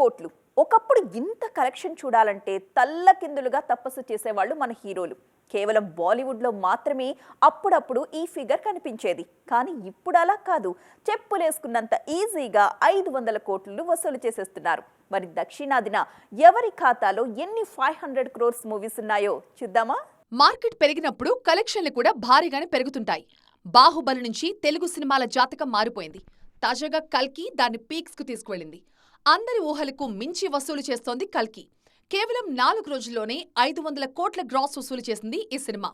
కోట్లు. ఒకప్పుడు ఇంత కలెక్షన్ చూడాలంటే తల్లకిందులుగా తపస్సు చేసేవాళ్ళు మన హీరోలు. కేవలం బాలీవుడ్లో మాత్రమే అప్పుడప్పుడు ఈ ఫిగర్ కనిపించేది. కానీ ఇప్పుడు అలా కాదు. చెప్పులేసుకున్నంత ఈజీగా 500 కోట్లు వసూలు చేసేస్తున్నారు. మరి దక్షిణాదిన ఎవరి ఖాతాలో ఎన్ని 500 crores మూవీస్ ఉన్నాయో చూద్దామా? మార్కెట్ పెరిగినప్పుడు కలెక్షన్లు కూడా భారీగానే పెరుగుతుంటాయి. బాహుబలి నుంచి తెలుగు సినిమాల జాతకం మారిపోయింది. తాజాగా కల్కి దాన్ని పీక్స్ కు తీసుకువెళ్ళింది. అందరి ఊహలకు మించి వసూలు చేస్తోంది కల్కి. కేవలం 4 రోజుల్లోనే 500 కోట్ల గ్రాస్ వసూలు చేసింది ఈ సినిమా.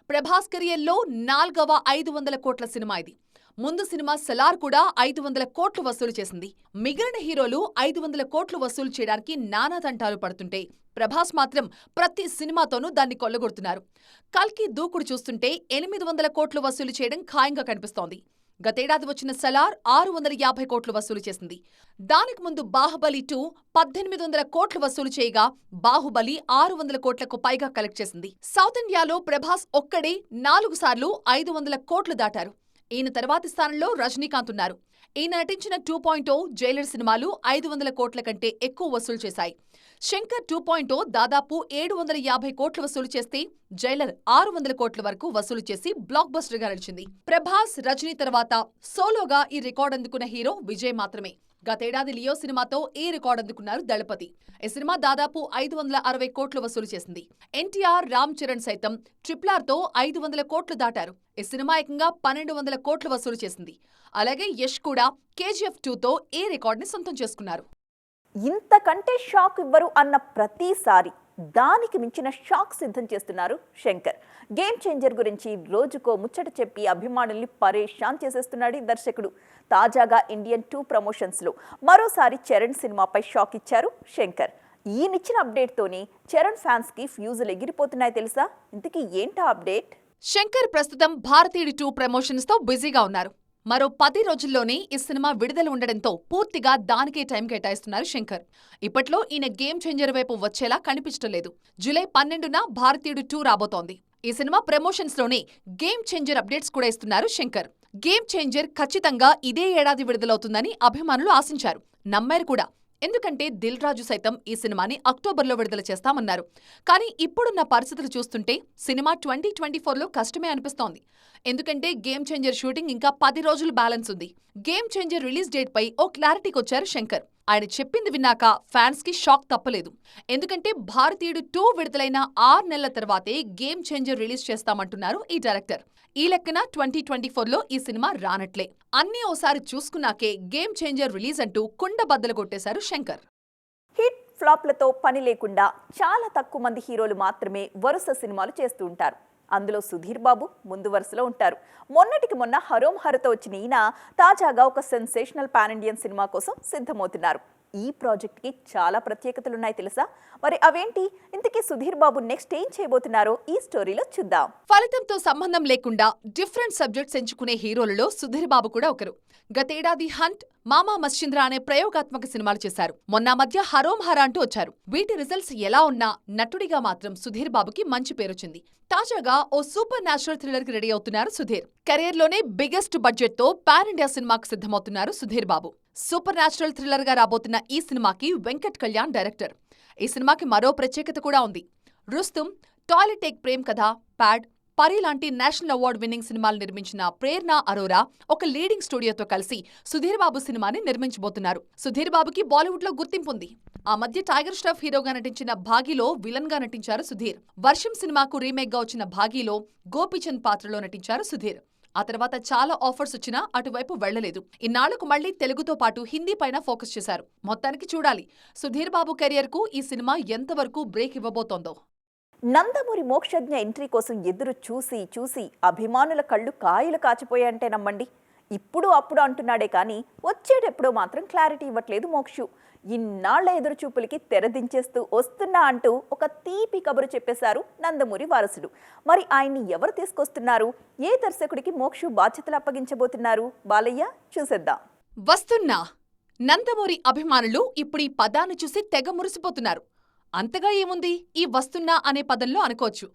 ప్రభాస్ కెరియర్లో 4వ 500 కోట్ల సినిమా ఇది. ముందు సినిమా సలార్ కూడా 500 కోట్లు వసూలు చేసింది. మిగిలిన హీరోలు 500 కోట్లు వసూలు చేయడానికి నానా తంటాలు పడుతుంటే ప్రభాస్ మాత్రం ప్రతి సినిమాతోనూ దాన్ని కొల్లగొడుతున్నారు. కల్కి దూకుడు చూస్తుంటే 800 కోట్లు వసూలు చేయడం ఖాయంగా కనిపిస్తోంది. గతేడాది వచ్చిన సలార్ 650 కోట్లు వసూలు చేసింది. దానికి ముందు బాహుబలి 2 1800 కోట్లు వసూలు చేయగా బాహుబలి 600 కోట్లకు పైగా కలెక్ట్ చేసింది. సౌత్ ఇండియాలో ప్రభాస్ ఒక్కడే 4 సార్లు 500 కోట్లు దాటారు. ఈయన తర్వాతి స్థానంలో రజనీకాంత్ ఉన్నారు. ఈయన నటించిన 2.0, జైలర్ సినిమాలు 500 కోట్ల కంటే ఎక్కువ వసూలు చేశాయి. శంకర్ 2.0 దాదాపు 750 కోట్లు వసూలు చేస్తే జైలర్ 600 కోట్ల వరకు వసూలు చేసి బ్లాక్ బస్టర్ గా నిలిచింది. ప్రభాస్, రజనీ తర్వాత సోలోగా ఈ రికార్డ్ అందుకున్న హీరో విజయ్ మాత్రమే. గతేడాది లియో సినిమాతో ఈ రికార్డ్ అందుకున్నారు దళపతి. ఈ సినిమా దాదాపు 560 కోట్లు వసూలు చేసింది. ఎన్టీఆర్, రామ్ చరణ్ సైతం RRR తో 500 కోట్లు దాటారు. ఈ సినిమా ఏకంగా 1200 కోట్లు వసూలు చేసింది. అలాగే యష్ కూడా KGF 2తో ఈ రికార్డుని సొంతం చేసుకున్నారు. ఇంతకంటే షాక్ ఇవ్వరు అన్న ప్రతిసారి దానికి మించిన షాక్ సిద్ధం చేస్తున్నారు శంకర్. గేమ్ చేంజర్ గురించి రోజుకో ముచ్చట చెప్పి అభిమానుల్ని పరేషాన్ చేసేస్తున్నాడు ఈ దర్శకుడు. తాజాగా ఇండియన్ 2 ప్రమోషన్స్లో మరోసారి చరణ్ సినిమాపై షాక్ ఇచ్చారు శంకర్. ఈయనిచ్చిన అప్డేట్తోనే చరణ్ ఫ్యాన్స్కి ఫ్యూజులు ఎగిరిపోతున్నాయి తెలుసా? ఇంతకీ ఏంటా అప్డేట్? శంకర్ ప్రస్తుతం భారతీయుడు 2 ప్రమోషన్స్ తో బిజీగా ఉన్నారు. మరో 10 రోజుల్లోనే ఈ సినిమా విడుదల ఉండడంతో పూర్తిగా దానికే టైం కేటాయిస్తున్నారు శంకర్. ఇప్పట్లో ఈయన గేమ్ చేంజర్ వైపు వచ్చేలా కనిపించడం లేదు. జూలై 12న భారతీయుడు 2 రాబోతోంది. ఈ సినిమా ప్రమోషన్స్ లోనే గేమ్ చేంజర్ అప్డేట్స్ కూడా ఇస్తున్నారు శంకర్. గేమ్ చేంజర్ ఖచ్చితంగా ఇదే ఏడాది విడుదలవుతుందని అభిమానులు ఆశించారు, నమ్మారు కూడా. ఎందుకంటే దిల్ రాజు సైతం ఈ సినిమాని అక్టోబర్లో విడుదల చేస్తామన్నారు. కానీ ఇప్పుడున్న పరిస్థితులు చూస్తుంటే సినిమా 2024లో కష్టమే అనిపిస్తోంది. ఎందుకంటే గేమ్ చేంజర్ షూటింగ్ ఇంకా 10 రోజులు బ్యాలెన్స్ ఉంది. గేమ్ చేంజర్ రిలీజ్ డేట్ పై ఓ క్లారిటీకొచ్చారు శంకర్. ఆయన చెప్పింది విన్నాక ఫ్యాన్స్ కి షాక్ తప్పలేదు. ఎందుకంటే భారతీయుడు 2 విడుదలైన 6 నెలల తర్వాతే గేమ్ చేంజర్ రిలీజ్ చేస్తామంటున్నారు ఈ డైరెక్టర్. ఈ లెక్కన 2024లో ఈ సినిమా రానట్లే. అన్నీ ఓసారి చూసుకున్నాకే గేమ్ చేంజర్ రిలీజ్ అంటూ కుండబద్దలు కొట్టేశారు శంకర్. హిట్ ఫ్లాప్లతో పని లేకుండా చాలా తక్కువ మంది హీరోలు మాత్రమే వరుస సినిమాలు చేస్తూ ఉంటారు. అందులో సుధీర్ బాబు ముందు వరుసలో ఉంటారు. మొన్నటికి మొన్న హరోం హరతో వచ్చిన ఈయన తాజాగా ఒక సెన్సేషనల్ పాన్ ఇండియన్ సినిమా కోసం సిద్ధమవుతున్నారు. ఈ ప్రాజెక్ట్కి చాలా ప్రత్యేకతలున్నాయి తెలుసా? మరి అవేంటి? ఇంతకీ సుధీర్ బాబు నెక్స్ట్ ఏం చేయబోతున్నారో ఈ స్టోరీలో చూద్దాం. ఫలితంతో సంబంధం లేకుండా డిఫరెంట్ సబ్జెక్ట్స్ ఎంచుకునే హీరోలలో సుధీర్ బాబు కూడా ఒకరు. గతేడాది హంట్, మామా మశ్చింద్ర అనే ప్రయోగాత్మక సినిమాలు చేశారు. మొన్న మధ్య హరోం హర అంటూ వచ్చారు. వీటి రిజల్ట్స్ ఎలా ఉన్నా నటుడిగా మాత్రం సుధీర్ బాబుకి మంచి పేరొచ్చింది. తాజాగా ఓ సూపర్ న్యాచురల్ థ్రిల్లర్ కి రెడీ అవుతున్నారు సుధీర్. కెరియర్ లోనే బిగ్గెస్ట్ బడ్జెట్ తో పాన్ ఇండియా సినిమాకు సిద్ధమవుతున్నారు Sudheer Babu. Super natural thriller గా రాబోతున్న ఈ సినిమాకి వెంకట్ కళ్యాణ్ డైరెక్టర్. ఈ సినిమాకి మరో ప్రత్యేకత కూడా ఉంది. రుస్తుం, టాయిలెట్ టేక్ ప్రేమ్ కథ, ప్యాడ్, పరి లాంటి నేషనల్ అవార్డు విన్నింగ్ సినిమాలు నిర్మించిన ప్రేరణ అరోరా ఒక లీడింగ్ స్టూడియోతో కలిసి సుధీర్ బాబు సినిమాని నిర్మించబోతున్నారు. సుధీర్ బాబుకి బాలీవుడ్ లో గుర్తింపు ఉంది. ఆ మధ్య టైగర్ ష్రాఫ్ హీరోగా నటించిన భాగీలో విలన్ గా నటించారు సుధీర్. వర్షం సినిమాకు రీమేక్ గా వచ్చిన భాగీలో గోపీచంద్ పాత్రలో నటించారు సుధీర్. ఆ తర్వాత చాలా ఆఫర్స్ వచ్చినా అటువైపు వెళ్లలేదు. ఇన్నాళ్లకు మళ్లీ తెలుగుతో పాటు హిందీ పైన ఫోకస్ చేశారు. మొత్తానికి చూడాలి సుధీర్ బాబు కెరియర్ కు ఈ సినిమా ఎంతవరకు బ్రేక్ ఇవ్వబోతోందో. నందమూరి మోక్షజ్ఞ ఎంట్రీ కోసం ఎదురు చూసి చూసి అభిమానుల కళ్ళు కాయలు కాచిపోయాయంటే నమ్మండి. ఇప్పుడు అప్పుడు అంటున్నాడే కానీ వచ్చేటప్పుడో మాత్రం క్లారిటీ ఇవ్వట్లేదు మోక్షు. ఇన్నాళ్ల ఎదురుచూపులకి తెరదించేస్తూ వస్తున్నా అంటూ ఒక తీపి కబురు చెప్పేశారు నందమూరి వారసుడు. మరి ఆయన్ని ఎవరు తీసుకొస్తున్నారు? ఏ దర్శకుడికి మోక్షు బాధ్యతలు అప్పగించబోతున్నారు? బాలయ్య, చూసేద్దాం. వస్తున్నా. నందమూరి అభిమానులు ఇప్పుడు ఈ పదాన్ని చూసి తెగ మురిసిపోతున్నారు. అంతగా ఏముంది ఈ వస్తున్నా అనే పదంలో అనుకోవచ్చు.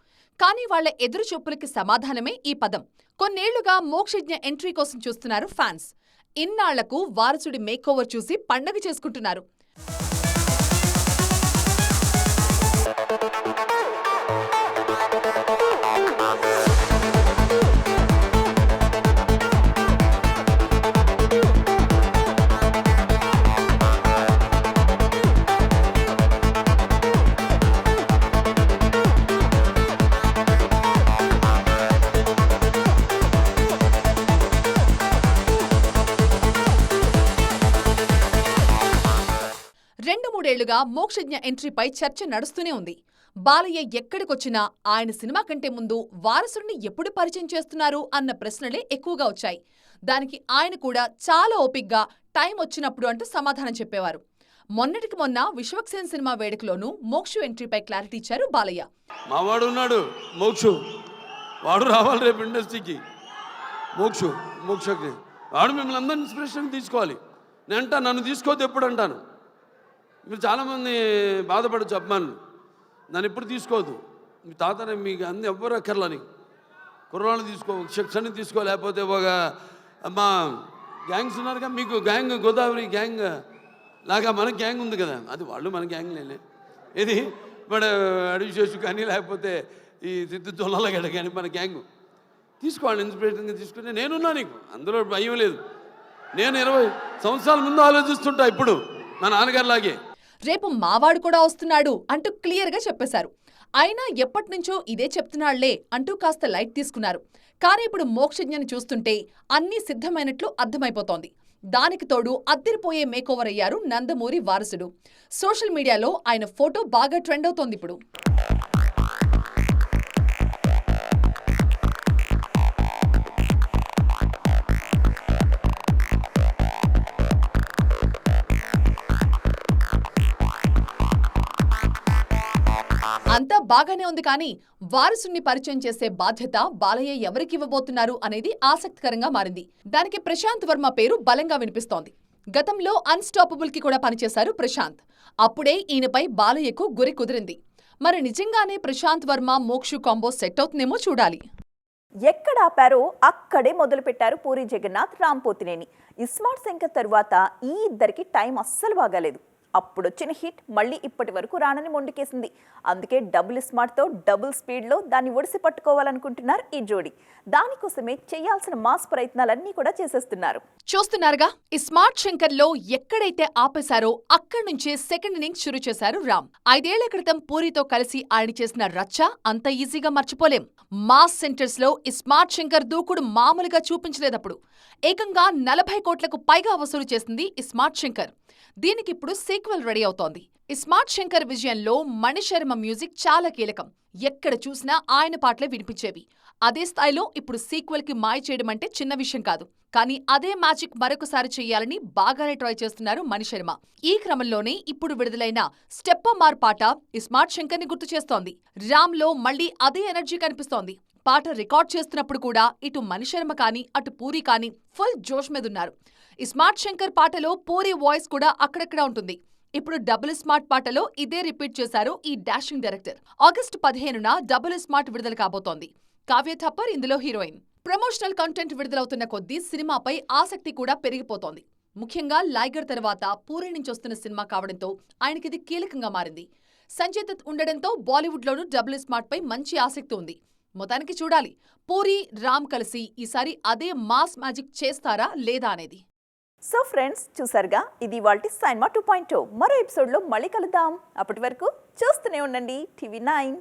కానీ వాళ్ల ఎదురుచూపులకి సమాధానమే ఈ పదం. కొన్నేళ్లుగా మోక్షజ్ఞ ఎంట్రీ కోసం చూస్తున్నారు ఫ్యాన్స్. ఇన్నాళ్లకు వారసుడి మేకోవర్ చూసి పండగ చేసుకుంటున్నారు. రెండేళ్లుగా మోక్షజ్ఞ ఎంట్రీపై చర్చ నడుస్తూనే ఉంది. బాలయ్య ఎక్కడికొచ్చినా ఆయన సినిమా కంటే ముందు వారసుడిని ఎప్పుడు పరిచయం చేస్తున్నారు అన్న ప్రశ్నలే ఎక్కువగా వచ్చాయి. దానికి ఆయన కూడా చాలా ఓపిగ్గా టైం వచ్చినప్పుడు అంటూ సమాధానం చెప్పేవారు. మొన్నటికి మొన్న విశ్వక్సేన్ సినిమా వేడుకలోనూ మోక్షు ఎంట్రీపై క్లారిటీ ఇచ్చారు బాలయ్య. మావాడు ఉన్నాడు మోక్షు, వాడు రావాలి రేపు ఇండస్ట్రీకి. మోక్షకి వాడు మిమ్మల్ని అందరినీ ఇన్స్పిరేషన్ తీసుకోవాలి. నేను అంటాను, నన్ను తీసుకోవద్దు ఎప్పుడు అంటాను. మీరు చాలామంది బాధపడచ్చు అభిమానులు, నన్ను ఎప్పుడు తీసుకోవద్దు. మీ తాతనే మీకు అన్ని ఎవ్వరు అక్కర్లని కుర్రాళ్ళు తీసుకో, శిక్షణ తీసుకో, లేకపోతే ఒక మా గ్యాంగ్స్ ఉన్నారుగా, మీకు గ్యాంగ్ గోదావరి గ్యాంగ్ లాగా మన గ్యాంగ్ ఉంది కదా, అది వాళ్ళు మన గ్యాంగ్ లేలే. ఇది మన అడవి చేసు కానీ లేకపోతే ఈ సిద్ధు తొల్లగడ కానీ మన గ్యాంగ్ తీసుకోవాలి. ఇన్స్పిరేషన్గా తీసుకుని నేనున్నా, నీకు అందులో భయం లేదు. నేను 20 సంవత్సరాల ముందు ఆలోచిస్తుంటా ఇప్పుడు మా నాన్నగారిలాగే. రేపు మావాడు కూడా వస్తున్నాడు అంటూ క్లియర్గా చెప్పేశారు. అయినా ఎప్పటినుంచో ఇదే చెప్తున్నాళ్లే అంటూ కాస్త లైట్ తీసుకున్నారు. కానీ ఇప్పుడు మోక్షజ్ఞని చూస్తుంటే అన్నీ సిద్ధమైనట్లు అర్థమైపోతోంది. దానికి తోడు అద్దరిపోయే మేకోవర్ అయ్యారు నందమూరి వారసుడు. సోషల్ మీడియాలో ఆయన ఫోటో బాగా ట్రెండ్ అవుతోంది ఇప్పుడు. అంతా బాగానే ఉంది, కానీ వారసుని పరిచయం చేసే బాధ్యత బాలయ్య ఎవరికి ఇవ్వబోతున్నారు అనేది ఆసక్తికరంగా మారింది. దానికి ప్రశాంత్ వర్మ పేరు బలంగా వినిపిస్తోంది. గతంలో అన్స్టాపబుల్ కి కూడా పనిచేశారు ప్రశాంత్. అప్పుడే ఈయనపై బాలయ్యకు గురి కుదిరింది. మరి నిజంగానే ప్రశాంత్ వర్మ మోక్షు కాంబో సెట్ అవుతుందేమో చూడాలి. ఎక్కడ ఆపారో అక్కడే మొదలుపెట్టారు పూరి జగన్నాథ్, రామ్ పోతినేని. ఇస్మార్ట్ శంకర్ తరువాత ఈ ఇద్దరికి టైం అస్సలు బాగాలేదు. అప్పుడొచ్చిన హిట్ మళ్ళీ ఇప్పటి వరకు రానని మొండికేసింది. అందుకే డబుల్ స్మార్ట్తో డబుల్ స్పీడ్లో దాన్ని ఒడిసి పట్టుకోవాలనుకుంటున్నారు ఈ జోడీ. దానికోసమే చేయాల్సిన మాస్ ప్రయత్నాలన్నీ కూడా చేసేస్తున్నారు. చూస్తున్నారుగా, ఈ స్మార్ట్ శంకర్ లో ఎక్కడైతే ఆపేశారో అక్కడి నుంచే సెకండ్ ఇన్నింగ్స్ షురూ చేశారు రామ్. 5 ఏళ్ల క్రితం పూరితో కలిసి ఆయన చేసిన రచ్చ అంత ఈజీగా మర్చిపోలేం. మాస్ సెంటర్స్ లో ఈ స్మార్ట్ శంకర్ దూకుడు మామూలుగా చూపించలేదప్పుడు. ఏకంగా 40 కోట్లకు పైగా వసూలు చేసింది ఈ స్మార్ట్ శంకర్. దీనికిప్పుడు సీక్వెల్ రెడీ అవుతోంది. ఈ స్మార్ట్ శంకర్ విజయంలో మణిశర్మ మ్యూజిక్ చాలా కీలకం. ఎక్కడ చూసినా ఆయన పాటలే వినిపించేవి. అదే స్థాయిలో ఇప్పుడు సీక్వెల్ కి మాయ చేయడం అంటే చిన్న విషయం కాదు. కానీ అదే మ్యాజిక్ మరొకసారి చెయ్యాలని బాగానే ట్రై చేస్తున్నారు మణిశర్మ. ఈ క్రమంలోనే ఇప్పుడు విడుదలైన స్టెప్పమార్ పాట ఈ స్మార్ట్ శంకర్ ని గుర్తు చేస్తోంది. రామ్ లో మళ్లీ అదే ఎనర్జీ కనిపిస్తోంది. పాట రికార్డ్ చేస్తున్నప్పుడు కూడా ఇటు మణిశర్మ కానీ అటు పూరి కానీ ఫుల్ జోష్ మీదున్నారు. ఈ స్మార్ట్ శంకర్ పాటలో పూరి వాయిస్ కూడా అక్కడక్కడ ఉంటుంది. ఇప్పుడు డబుల్ స్మార్ట్ పాటలో ఇదే రిపీట్ చేశారు ఈ డాషింగ్ డైరెక్టర్. ఆగస్టు 15న డబుల్ స్మార్ట్ విడుదల కాబోతోంది. కావ్య థప్పర్ ఇందులో హీరోయిన్. ప్రమోషనల్ కంటెంట్ విడుదలవుతున్న కొద్దీ సినిమాపై ఆసక్తి కూడా పెరిగిపోతోంది. ముఖ్యంగా లైగర్ తర్వాత పూరి నుంచి వస్తున్న సినిమా కావడంతో ఆయనకిది కీలకంగా మారింది. సంజయ్ దత్ ఉండడంతో బాలీవుడ్లోనూ డబుల్ స్మార్ట్ పై మంచి ఆసక్తి ఉంది. మొత్తానికి చూడాలి, పూరి రామ్ కలిసి ఈసారి అదే మాస్ మ్యాజిక్ చేస్తారా లేదా అనేది. సో ఫ్రెండ్స్, చూసారుగా, ఇది ఇవాల్టి సైన్మా 2.0. మరో ఎపిసోడ్లో మళ్ళీ కలుద్దాం. అప్పటి వరకు చూస్తూనే ఉండండి TV9.